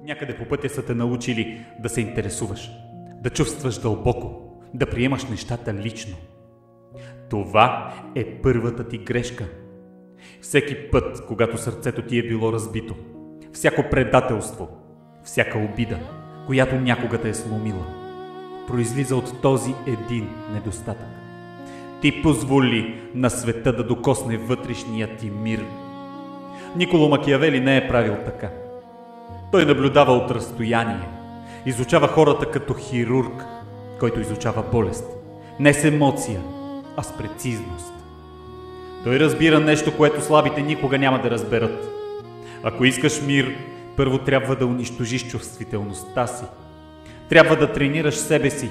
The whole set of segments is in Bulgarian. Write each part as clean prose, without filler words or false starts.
Някъде по пътя са те научили да се интересуваш, да чувстваш дълбоко, да приемаш нещата лично. Това е първата ти грешка. Всеки път, когато сърцето ти е било разбито, всяко предателство, всяка обида, която някога те е сломила, произлиза от този един недостатък. Ти позволи на света да докосне вътрешния ти мир. Николо Макиавели не е правил така. Той наблюдава от разстояние, изучава хората като хирург, който изучава болест, не с емоция, а с прецизност. Той разбира нещо, което слабите никога няма да разберат. Ако искаш мир, първо трябва да унищожиш чувствителността си. Трябва да тренираш себе си,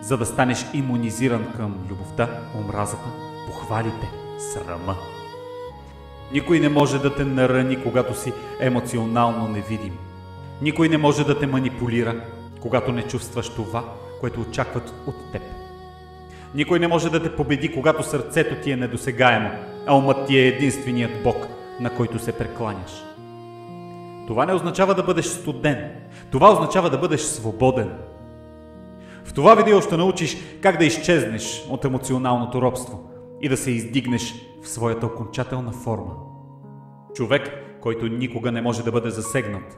за да станеш имунизиран към любовта, омразата, похвалите, срама. Никой не може да те нарани, когато си емоционално невидим. Никой не може да те манипулира, когато не чувстваш това, което очакват от теб. Никой не може да те победи, когато сърцето ти е недосегаемо, а умът ти е единственият Бог, на който се прекланяш. Това не означава да бъдеш студен. Това означава да бъдеш свободен. В това видео ще научиш как да изчезнеш от емоционалното робство и да се издигнеш в своята окончателна форма. Човек, който никога не може да бъде засегнат.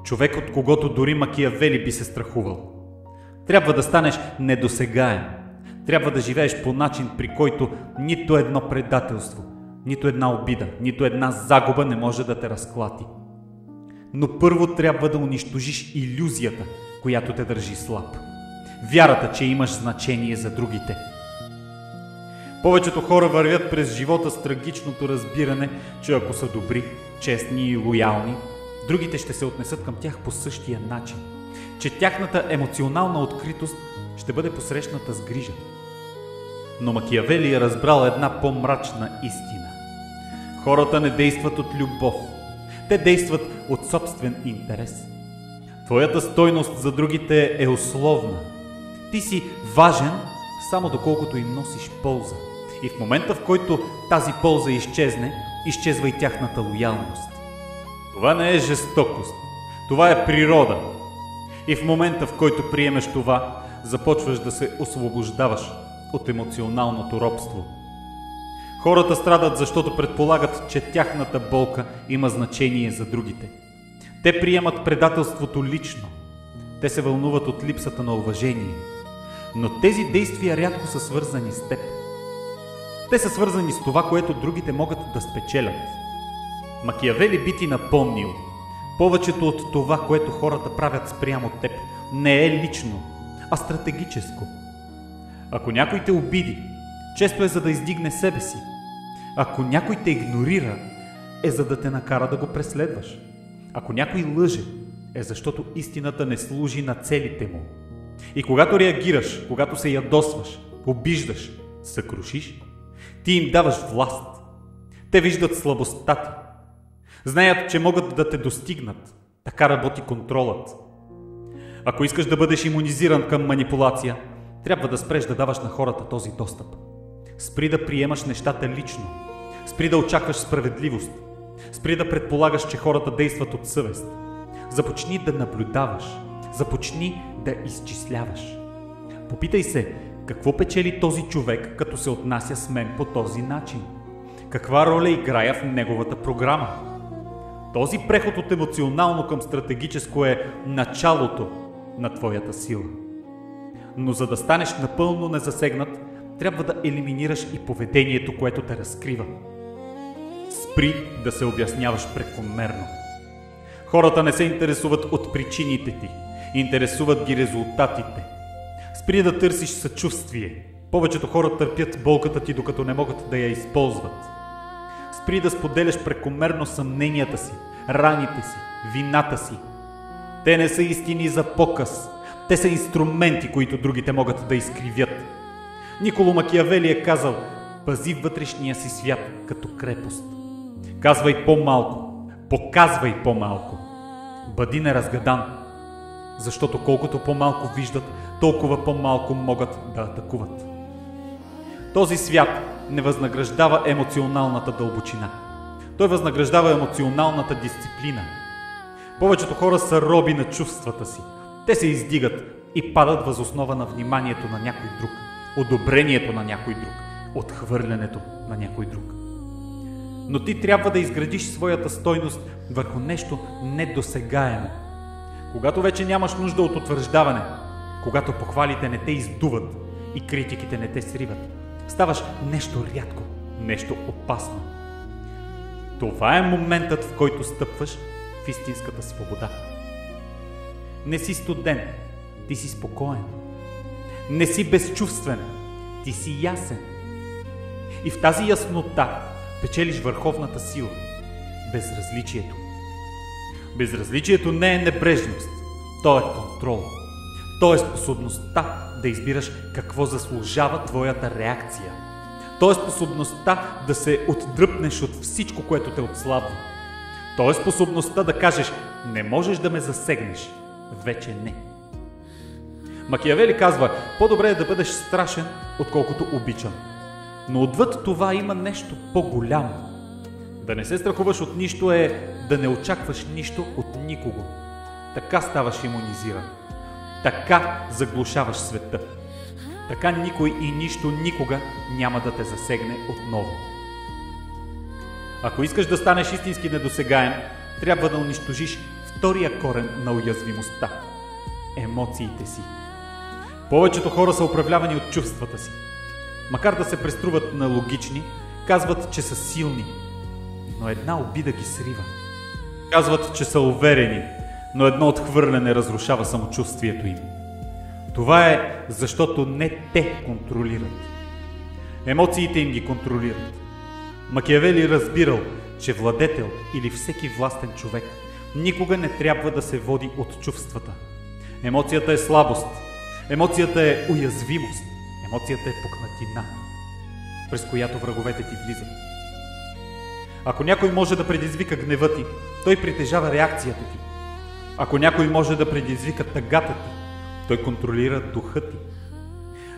Човек, от когото дори Макиавели би се страхувал. Трябва да станеш недосегаем. Трябва да живееш по начин, при който нито едно предателство, нито една обида, нито една загуба не може да те разклати. Но първо трябва да унищожиш илюзията, която те държи слаб. Вярата, че имаш значение за другите. Повечето хора вървят през живота с трагичното разбиране, че ако са добри, честни и лоялни, другите ще се отнесат към тях по същия начин. Че тяхната емоционална откритост ще бъде посрещната с грижа. Но Макиавели е разбрал една по-мрачна истина. Хората не действат от любов. Те действат от собствен интерес. Твоята стойност за другите е условна. Ти си важен, само доколкото им носиш полза. И в момента, в който тази полза изчезне, изчезва и тяхната лоялност. Това не е жестокост. Това е природа. И в момента, в който приемеш това, започваш да се освобождаваш от емоционалното робство. Хората страдат, защото предполагат, че тяхната болка има значение за другите. Те приемат предателството лично. Те се вълнуват от липсата на уважение. Но тези действия рядко са свързани с теб. Те са свързани с това, което другите могат да спечелят. Макиавели би ти напомнил: повечето от това, което хората правят спрямо теб, не е лично, а стратегическо. Ако някой те обиди, често е за да издигне себе си. Ако някой те игнорира, е за да те накара да го преследваш. Ако някой лъже, е защото истината не служи на целите му. И когато реагираш, когато се ядосваш, обиждаш, съкрушиш, ти им даваш власт. Те виждат слабостта ти. Знаят, че могат да те достигнат. Така работи контролът. Ако искаш да бъдеш имунизиран към манипулация, трябва да спреш да даваш на хората този достъп. Спри да приемаш нещата лично. Спри да очакваш справедливост. Спри да предполагаш, че хората действат от съвест. Започни да наблюдаваш. Започни да изчисляваш. Попитай се, какво печели този човек, като се отнася с мен по този начин? Каква роля играя в неговата програма? Този преход от емоционално към стратегическо е началото на твоята сила. Но за да станеш напълно незасегнат, трябва да елиминираш и поведението, което те разкрива. Спри да се обясняваш прекомерно. Хората не се интересуват от причините ти, интересуват ги резултатите. Спри да търсиш съчувствие. Повечето хора търпят болката ти, докато не могат да я използват. Спри да споделяш прекомерно съмненията си, раните си, вината си. Те не са истини за показ. Те са инструменти, които другите могат да изкривят. Николо Макиавели е казал: пази вътрешния си свят като крепост. Казвай по-малко, показвай по-малко. Бъди неразгадан, защото колкото по-малко виждат, толкова по-малко могат да атакуват. Този свят не възнаграждава емоционалната дълбочина. Той възнаграждава емоционалната дисциплина. Повечето хора са роби на чувствата си. Те се издигат и падат въз основа на вниманието на някой друг, одобрението на някой друг, отхвърлянето на някой друг. Но ти трябва да изградиш своята стойност върху нещо недосегаемо. Когато вече нямаш нужда от утвърждаване, когато похвалите не те издуват и критиките не те сриват, ставаш нещо рядко, нещо опасно. Това е моментът, в който стъпваш в истинската свобода. Не си студен, ти си спокоен. Не си безчувствен, ти си ясен. И в тази яснота печелиш върховната сила – безразличието. Безразличието не е небрежност, то е контрол. То е способността да избираш какво заслужава твоята реакция. То е способността да се отдръпнеш от всичко, което те отслабва. То е способността да кажеш: не можеш да ме засегнеш, вече не. Макиавели казва: по-добре е да бъдеш страшен, отколкото обичан. Но отвъд това има нещо по-голямо. Да не се страхуваш от нищо е да не очакваш нищо от никого. Така ставаш имунизиран. Така заглушаваш света. Така никой и нищо никога няма да те засегне отново. Ако искаш да станеш истински недосегаем, трябва да унищожиш втория корен на уязвимостта – емоциите си. Повечето хора са управлявани от чувствата си. Макар да се преструват на логични, казват, че са силни, но една обида ги срива. Казват, че са уверени, но едно отхвърляне разрушава самочувствието им. Това е защото не те контролират. Емоциите им ги контролират. Макиавели разбирал, че владетел или всеки властен човек никога не трябва да се води от чувствата. Емоцията е слабост. Емоцията е уязвимост. Емоцията е пукнатина, през която враговете ти влизат. Ако някой може да предизвика гнева ти, той притежава реакцията ти. Ако някой може да предизвика тъгата ти, той контролира духа ти.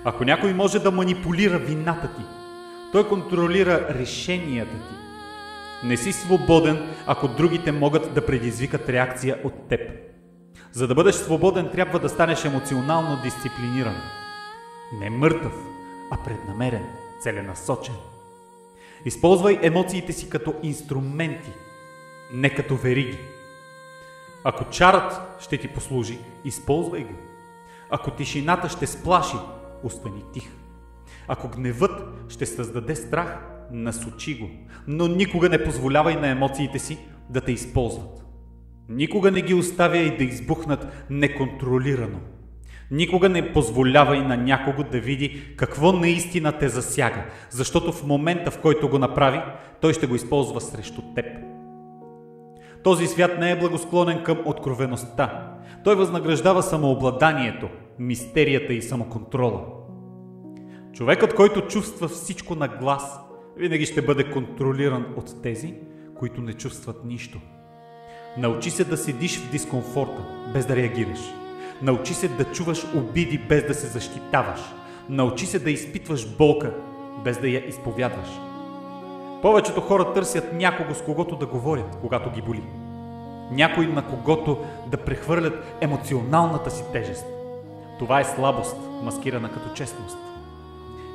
Ако някой може да манипулира вината ти, той контролира решенията ти. Не си свободен, ако другите могат да предизвикат реакция от теб. За да бъдеш свободен, трябва да станеш емоционално дисциплиниран. Не мъртъв, а преднамерен, целенасочен. Използвай емоциите си като инструменти, не като вериги. Ако чарът ще ти послужи, използвай го. Ако тишината ще сплаши, остани тих. Ако гневът ще създаде страх, насочи го, но никога не позволявай на емоциите си да те използват. Никога не ги оставяй да избухнат неконтролирано. Никога не позволявай на някого да види какво наистина те засяга, защото в момента, в който го направи, той ще го използва срещу теб. Този свят не е благосклонен към откровеността. Той възнаграждава самообладанието, мистерията и самоконтрола. Човекът, който чувства всичко на глас, винаги ще бъде контролиран от тези, които не чувстват нищо. Научи се да седиш в дискомфорта, без да реагираш. Научи се да чуваш обиди, без да се защитаваш. Научи се да изпитваш болка, без да я изповядваш. Повечето хора търсят някого, с когото да говорят, когато ги боли. Някой, на когото да прехвърлят емоционалната си тежест. Това е слабост, маскирана като честност.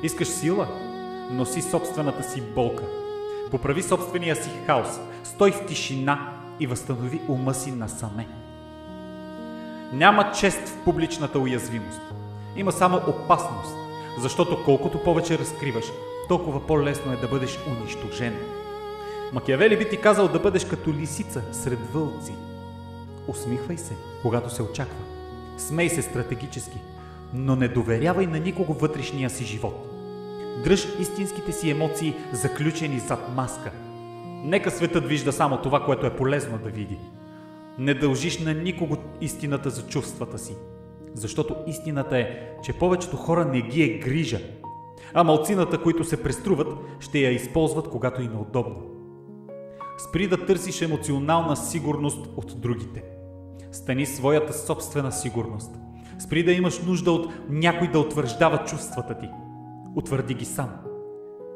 Искаш сила? Носи собствената си болка. Поправи собствения си хаос. Стой в тишина и възстанови ума си насаме. Няма чест в публичната уязвимост. Има само опасност, защото колкото повече разкриваш, толкова по-лесно е да бъдеш унищожен. Макиавели би ти казал да бъдеш като лисица сред вълци. Усмихвай се, когато се очаква. Смей се стратегически, но не доверявай на никого вътрешния си живот. Дръж истинските си емоции заключени зад маска. Нека светът вижда само това, което е полезно да види. Не дължиш на никого истината за чувствата си, защото истината е, че повечето хора не ги е грижа, а малцината, които се преструват, ще я използват, когато им е удобно. Спри да търсиш емоционална сигурност от другите. Стани своята собствена сигурност. Спри да имаш нужда от някой да утвърждава чувствата ти. Утвърди ги сам.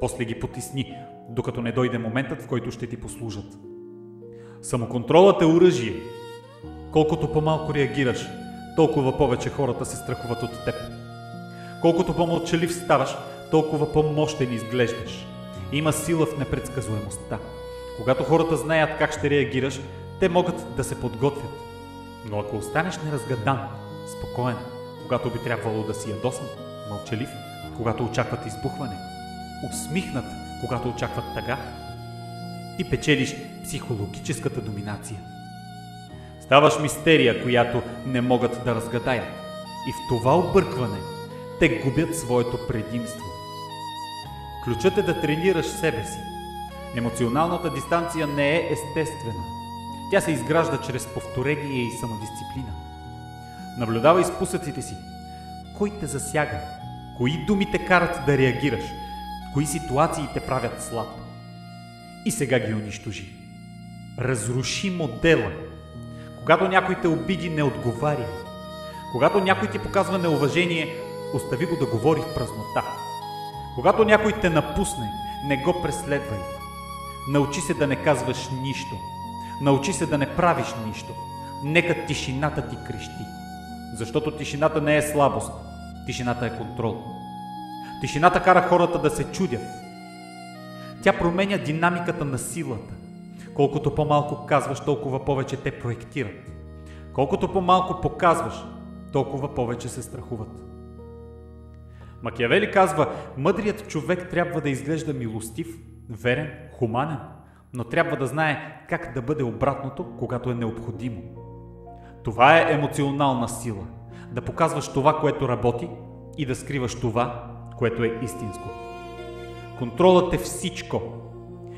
После ги потисни, докато не дойде моментът, в който ще ти послужат. Самоконтролът е оръжие. Колкото по-малко реагираш, толкова повече хората се страхуват от теб. Колкото по-мълчалив ставаш, толкова по-мощен изглеждаш. Има сила в непредсказуемостта. Когато хората знаят как ще реагираш, те могат да се подготвят. Но ако останеш неразгадан, спокоен, когато би трябвало да си ядосан, мълчалив, когато очакват избухване, усмихнат, когато очакват тъга, ти печелиш психологическата доминация. Ставаш мистерия, която не могат да разгадаят. И в това объркване те губят своето предимство. Ключът е да тренираш себе си. Емоционалната дистанция не е естествена. Тя се изгражда чрез повторение и самодисциплина. Наблюдавай спусъците си. Кой те засяга? Кои думи те карат да реагираш? Кои ситуации те правят слаб? И сега ги унищожи. Разруши модела. Когато някой те обиди, не отговаряй. Когато някой ти показва неуважение, остави го да говори в празнота. Когато някой те напусне, не го преследвай. Научи се да не казваш нищо. Научи се да не правиш нищо. Нека тишината ти крещи. Защото тишината не е слабост. Тишината е контрол. Тишината кара хората да се чудят. Тя променя динамиката на силата. Колкото по-малко казваш, толкова повече те проектират. Колкото по-малко показваш, толкова повече се страхуват. Макиавели казва, мъдрият човек трябва да изглежда милостив, верен, хуманен, но трябва да знае как да бъде обратното, когато е необходимо. Това е емоционална сила. Да показваш това, което работи, и да скриваш това, което е истинско. Контролът е всичко.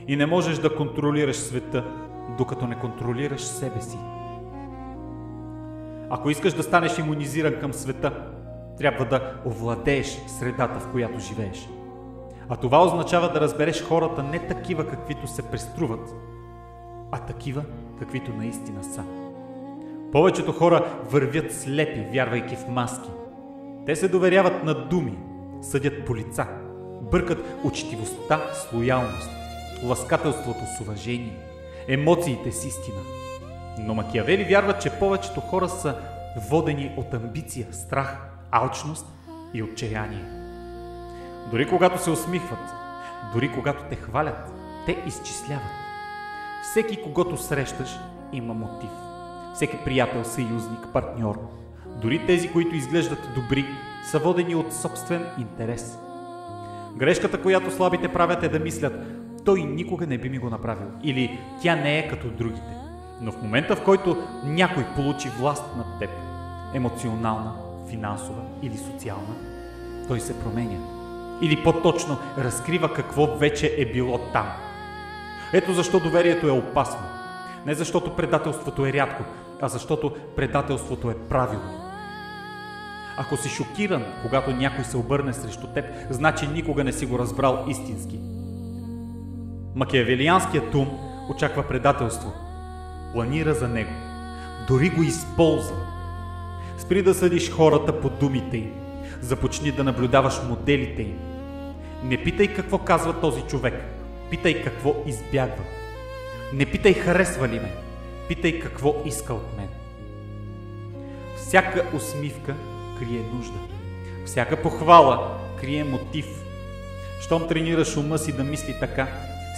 И не можеш да контролираш света, докато не контролираш себе си. Ако искаш да станеш имунизиран към света, трябва да овладееш средата, в която живееш. А това означава да разбереш хората не такива, каквито се преструват, а такива, каквито наистина са. Повечето хора вървят слепи, вярвайки в маски. Те се доверяват на думи, съдят по лица, бъркат учтивостта с лоялност, ласкателството с уважение, емоциите с истина. Но Макиавели вярва, че повечето хора са водени от амбиция, страх, алчност и отчаяние. Дори когато се усмихват, дори когато те хвалят, те изчисляват. Всеки, когото срещаш, има мотив. Всеки приятел, съюзник, партньор, дори тези, които изглеждат добри, са водени от собствен интерес. Грешката, която слабите правят, е да мислят, той никога не би ми го направил, или тя не е като другите. Но в момента, в който някой получи власт над теб, емоционална, финансова или социална, той се променя. Или по-точно разкрива какво вече е било там. Ето защо доверието е опасно. Не защото предателството е рядко, а защото предателството е правилно. Ако си шокиран, когато някой се обърне срещу теб, значи никога не си го разбрал истински. Макиавелианският ум очаква предателство. Планира за него. Дори го използва. Спри да съдиш хората по думите им. Започни да наблюдаваш моделите им. Не питай какво казва този човек. Питай какво избягва. Не питай харесва ли ме. Питай какво иска от мен. Всяка усмивка крие нужда. Всяка похвала крие мотив. Щом тренираш ума си да мисли така,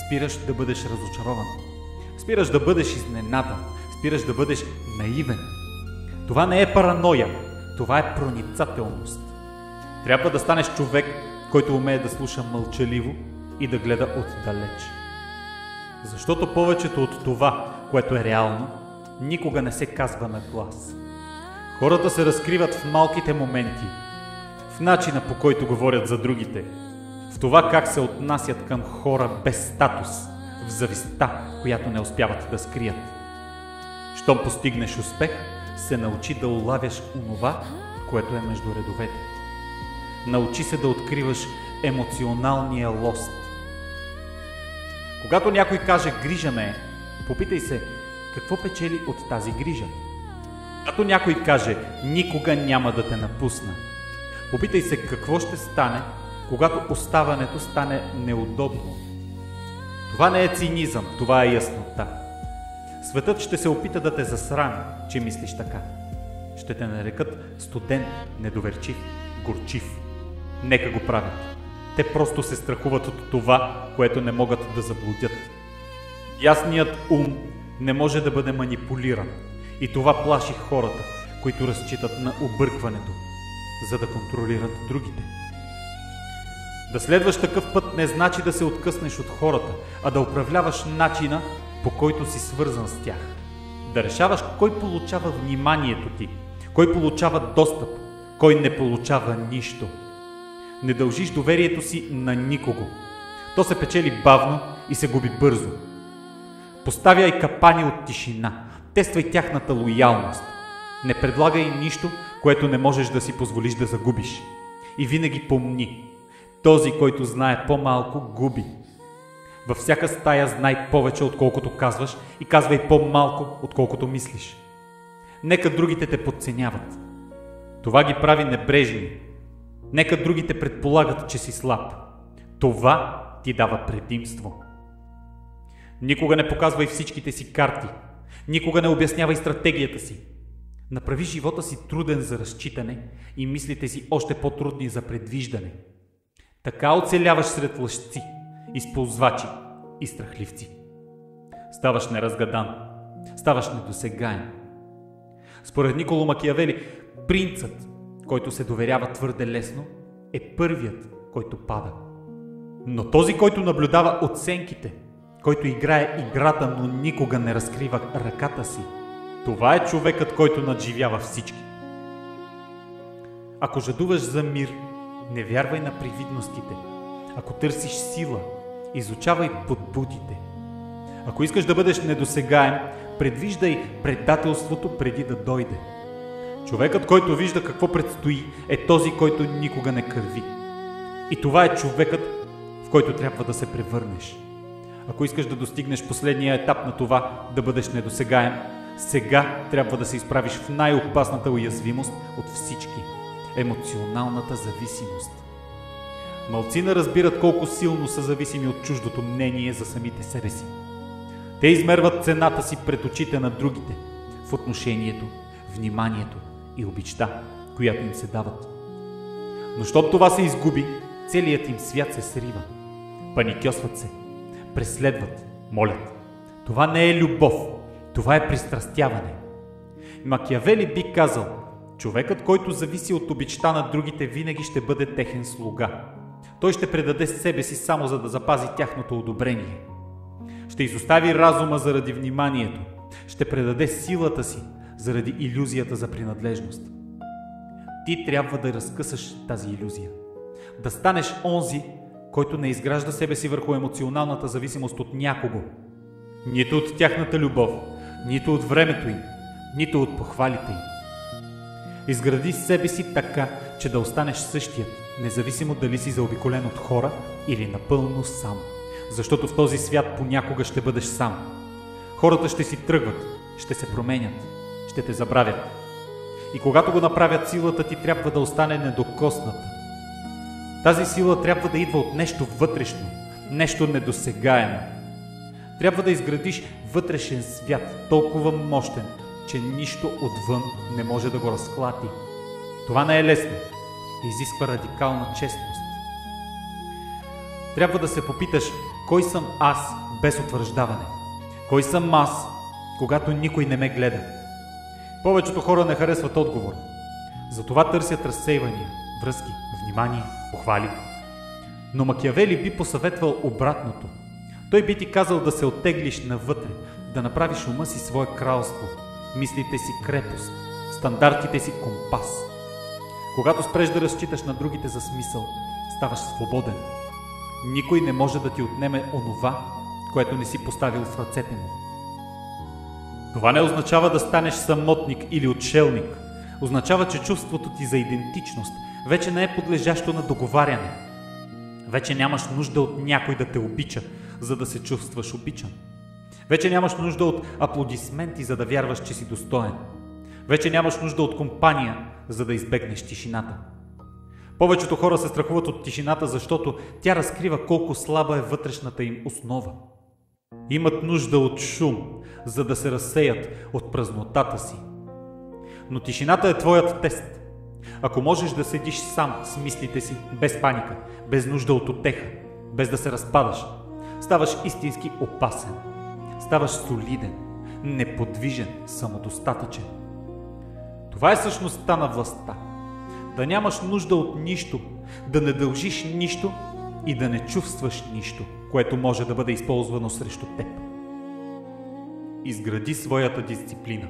спираш да бъдеш разочарован. Спираш да бъдеш изненадан. Спираш да бъдеш наивен. Това не е параноя. Това е проницателност. Трябва да станеш човек, който умее да слуша мълчаливо и да гледа отдалеч. Защото повечето от това, което е реално, никога не се казва на глас. Хората се разкриват в малките моменти, в начина, по който говорят за другите, в това как се отнасят към хора без статус, в завистта, която не успяват да скрият. Щом постигнеш успех, се научи да улавяш онова, което е между редовете. Научи се да откриваш емоционалния лост. Когато някой каже "грижа ме е", попитай се какво печели от тази грижа. Когато някой каже "никога няма да те напусна", попитай се какво ще стане, когато оставането стане неудобно. Това не е цинизъм, това е яснота. Светът ще се опита да те засрами, че мислиш така. Ще те нарекат студент, недоверчив, горчив. Нека го правят. Те просто се страхуват от това, което не могат да заблудят. Ясният ум не може да бъде манипулиран и това плаши хората, които разчитат на объркването, за да контролират другите. Да следваш такъв път не значи да се откъснеш от хората, а да управляваш начина, по който си свързан с тях. Да решаваш кой получава вниманието ти, кой получава достъп, кой не получава нищо. Не дължиш доверието си на никого. То се печели бавно и се губи бързо. Поставяй капани от тишина, тествай тяхната лоялност. Не предлагай нищо, което не можеш да си позволиш да загубиш. И винаги помни, този, който знае по-малко, губи. Във всяка стая знай повече, отколкото казваш, и казвай по-малко, отколкото мислиш. Нека другите те подценяват. Това ги прави небрежни. Нека другите предполагат, че си слаб. Това ти дава предимство. Никога не показвай всичките си карти. Никога не обяснявай стратегията си. Направи живота си труден за разчитане и мислите си още по-трудни за предвиждане. Така оцеляваш сред лъжци, използвачи и страхливци. Ставаш неразгадан, ставаш недосегаем. Според Николо Макиавели, принцът, който се доверява твърде лесно, е първият, който пада. Но този, който наблюдава оценките, който играе играта, но никога не разкрива ръката си, това е човекът, който надживява всички. Ако жадуваш за мир, не вярвай на привидностите. Ако търсиш сила, изучавай подбудите. Ако искаш да бъдеш недосегаем, предвиждай предателството преди да дойде. Човекът, който вижда какво предстои, е този, който никога не кърви. И това е човекът, в който трябва да се превърнеш. Ако искаш да достигнеш последния етап на това да бъдеш недосегаем, сега трябва да се изправиш в най-опасната уязвимост от всички – емоционалната зависимост. Малцина разбират колко силно са зависими от чуждото мнение за самите себе си. Те измерват цената си пред очите на другите, в отношението, вниманието и обичта, която им се дават. Но щом това се изгуби, целият им свят се срива. Паникьосват се, преследват, молят. Това не е любов, това е пристрастяване. Макиавели би казал, човекът, който зависи от обичта на другите, винаги ще бъде техен слуга. Той ще предаде себе си само за да запази тяхното одобрение. Ще изостави разума заради вниманието. Ще предаде силата си заради илюзията за принадлежност. Ти трябва да разкъсаш тази илюзия. Да станеш онзи, който не изгражда себе си върху емоционалната зависимост от някого. Нито от тяхната любов, нито от времето им, нито от похвалите им. Изгради себе си така, че да останеш същият, независимо дали си заобиколен от хора или напълно сам. Защото в този свят понякога ще бъдеш сам. Хората ще си тръгват, ще се променят, ще те забравят. И когато го направят, силата ти трябва да остане недокосната. Тази сила трябва да идва от нещо вътрешно, нещо недосегаемо. Трябва да изградиш вътрешен свят, толкова мощен, че нищо отвън не може да го разклати. Това не е лесно. Изисква радикална честност. Трябва да се попиташ, кой съм аз без утвърждаване? Кой съм аз, когато никой не ме гледа? Повечето хора не харесват отговор. Затова търсят разсейвания, връзки, внимание, похвали. Но Макиавели би посъветвал обратното. Той би ти казал да се оттеглиш навътре, да направиш ума си свое кралство, мислите си крепост, стандартите си компас. Когато спреш да разчиташ на другите за смисъл, ставаш свободен. Никой не може да ти отнеме онова, което не си поставил в ръцете му. Това не означава да станеш самотник или отшелник. Означава, че чувството ти за идентичност вече не е подлежащо на договаряне. Вече нямаш нужда от някой да те обича, за да се чувстваш обичан. Вече нямаш нужда от аплодисменти, за да вярваш, че си достоен. Вече нямаш нужда от компания, за да избегнеш тишината. Повечето хора се страхуват от тишината, защото тя разкрива колко слаба е вътрешната им основа. Имат нужда от шум, за да се разсеят от празнотата си. Но тишината е твоят тест. Ако можеш да седиш сам с мислите си, без паника, без нужда от утеха, без да се разпадаш, ставаш истински опасен. Ставаш солиден, неподвижен, самодостатъчен. Това е същността на властта. Да нямаш нужда от нищо, да не дължиш нищо и да не чувстваш нищо, което може да бъде използвано срещу теб. Изгради своята дисциплина,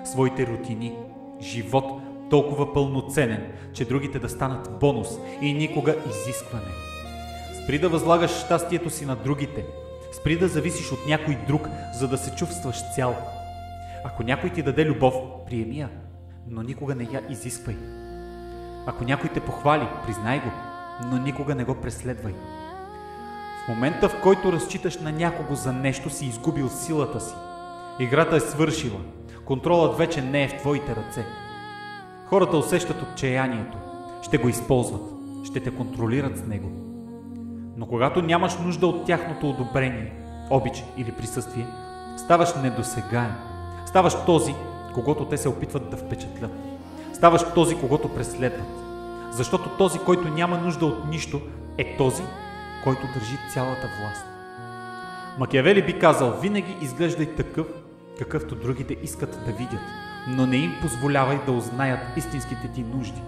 своите рутини, живот толкова пълноценен, че другите да станат бонус и никога изискване. Спри да възлагаш щастието си на другите. Спри да зависиш от някой друг, за да се чувстваш цял. Ако някой ти даде любов, приеми я, но никога не я изисквай. Ако някой те похвали, признай го, но никога не го преследвай. В момента, в който разчиташ на някого за нещо, си изгубил силата си. Играта е свършила. Контролът вече не е в твоите ръце. Хората усещат отчаянието. Ще го използват. Ще те контролират с него. Но когато нямаш нужда от тяхното одобрение, обич или присъствие, ставаш недосегаем. Ставаш този, когото те се опитват да впечатлят. Ставаш този, когото преследват. Защото този, който няма нужда от нищо, е този, който държи цялата власт. Макиавели би казал: винаги изглеждай такъв, какъвто другите искат да видят, но не им позволявай да узнаят истинските ти нужди.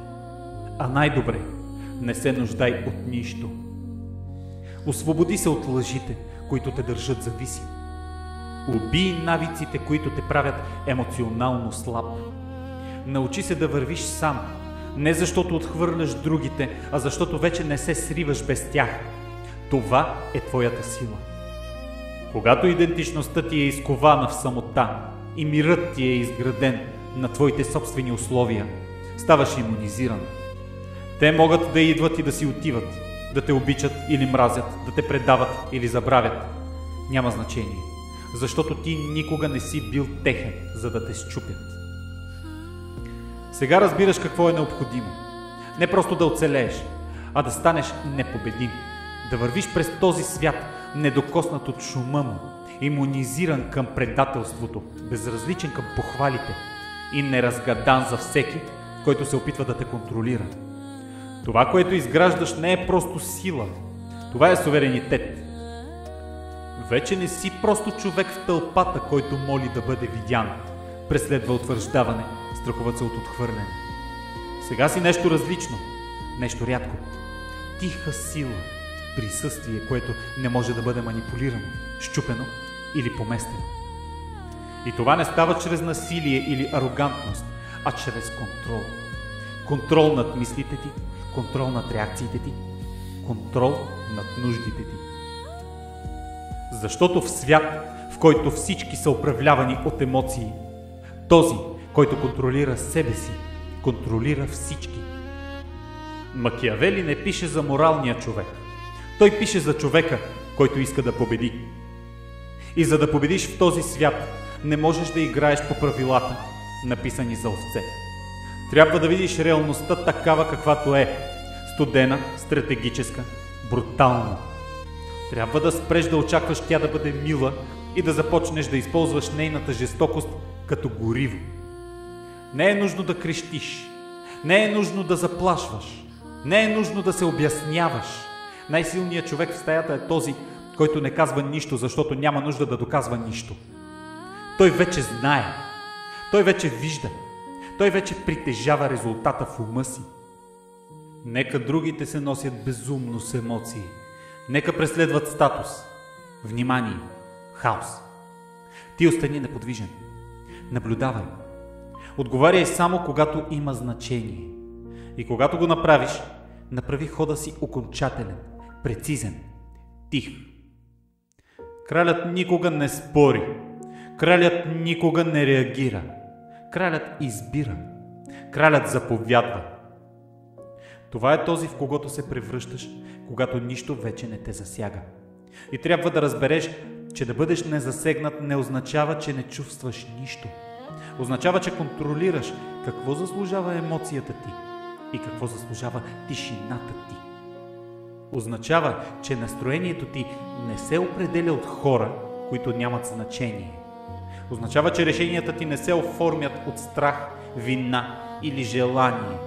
А най-добре, не се нуждай от нищо. Освободи се от лъжите, които те държат зависим. Убий навиците, които те правят емоционално слаб. Научи се да вървиш сам, не защото отхвърляш другите, а защото вече не се сриваш без тях. Това е твоята сила. Когато идентичността ти е изкована в самота и мирът ти е изграден на твоите собствени условия, ставаш имунизиран. Те могат да идват и да си отиват, да те обичат или мразят, да те предават или забравят. Няма значение, защото ти никога не си бил техен, за да те счупят. Сега разбираш какво е необходимо. Не просто да оцелееш, а да станеш непобедим. Да вървиш през този свят, недокоснат от шума му, имунизиран към предателството, безразличен към похвалите и неразгадан за всеки, който се опитва да те контролира. Това, което изграждаш, не е просто сила. Това е суверенитет. Вече не си просто човек в тълпата, който моли да бъде видян, преследва утвърждаване, страхуват се от отхвърляне. Сега си нещо различно, нещо рядко. Тиха сила, присъствие, което не може да бъде манипулирано, счупено или поместено. И това не става чрез насилие или арогантност, а чрез контрол. Контрол над мислите ти, контрол над реакциите ти, контрол над нуждите ти. Защото в свят, в който всички са управлявани от емоции, този, който контролира себе си, контролира всички. Макиавели не пише за моралния човек. Той пише за човека, който иска да победи. И за да победиш в този свят, не можеш да играеш по правилата, написани за овце. Трябва да видиш реалността такава, каквато е. Студена, стратегическа, брутална. Трябва да спреш да очакваш тя да бъде мила и да започнеш да използваш нейната жестокост като гориво. Не е нужно да крещиш. Не е нужно да заплашваш. Не е нужно да се обясняваш. Най-силният човек в стаята е този, който не казва нищо, защото няма нужда да доказва нищо. Той вече знае. Той вече вижда. Той вече притежава резултата в ума си. Нека другите се носят безумно с емоции. Нека преследват статус, внимание, хаос. Ти остани неподвижен. Наблюдавай. Отговаряй само когато има значение. И когато го направиш, направи хода си окончателен, прецизен, тих. Кралят никога не спори. Кралят никога не реагира. Кралят избира. Кралят заповядва. Това е този, в когото се превръщаш, когато нищо вече не те засяга. И трябва да разбереш, че да бъдеш незасегнат не означава, че не чувстваш нищо. Означава, че контролираш какво заслужава емоцията ти и какво заслужава тишината ти. Означава, че настроението ти не се определя от хора, които нямат значение. Означава, че решенията ти не се оформят от страх, вина или желание.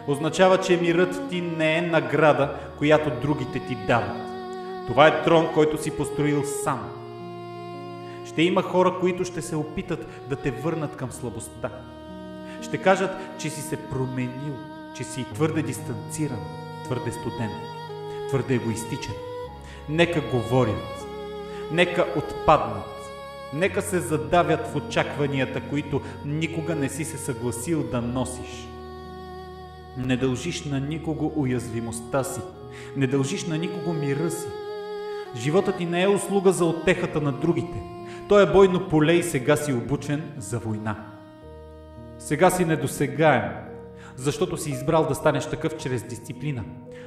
Означава, че мирът ти не е награда, която другите ти дават. Това е трон, който си построил сам. Ще има хора, които ще се опитат да те върнат към слабостта. Ще кажат, че си се променил, че си твърде дистанциран, твърде студен, твърде егоистичен. Нека говорят, нека отпаднат, нека се задавят в очакванията, които никога не си се съгласил да носиш. Не дължиш на никого уязвимостта си, не дължиш на никого мира си. Животът ти не е услуга за утехата на другите. Той е бойно поле и сега си обучен за война. Сега си недосегаем, защото си избрал да станеш такъв чрез дисциплина,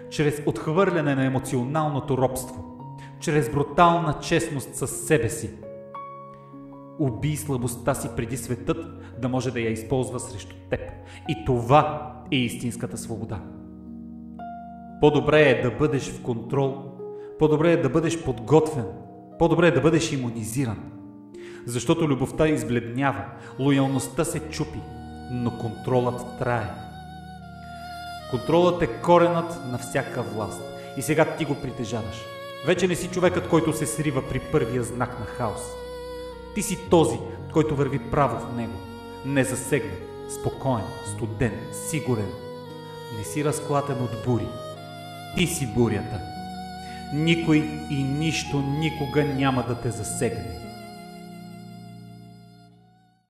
чрез отхвърляне на емоционалното робство, чрез брутална честност със себе си. Убий слабостта си преди светът да може да я използва срещу теб. И това е истинската свобода. По-добре е да бъдеш в контрол, по-добре е да бъдеш подготвен, по-добре е да бъдеш имунизиран. Защото любовта избледнява, лоялността се чупи, но контролът трае. Контролът е коренът на всяка власт и сега ти го притежаваш. Вече не си човекът, който се срива при първия знак на хаос. Ти си този, който върви право в него, незасегнат, спокоен, студен, сигурен. Не си разклатен от бури. Ти си бурята. Никой и нищо никога няма да те засегне.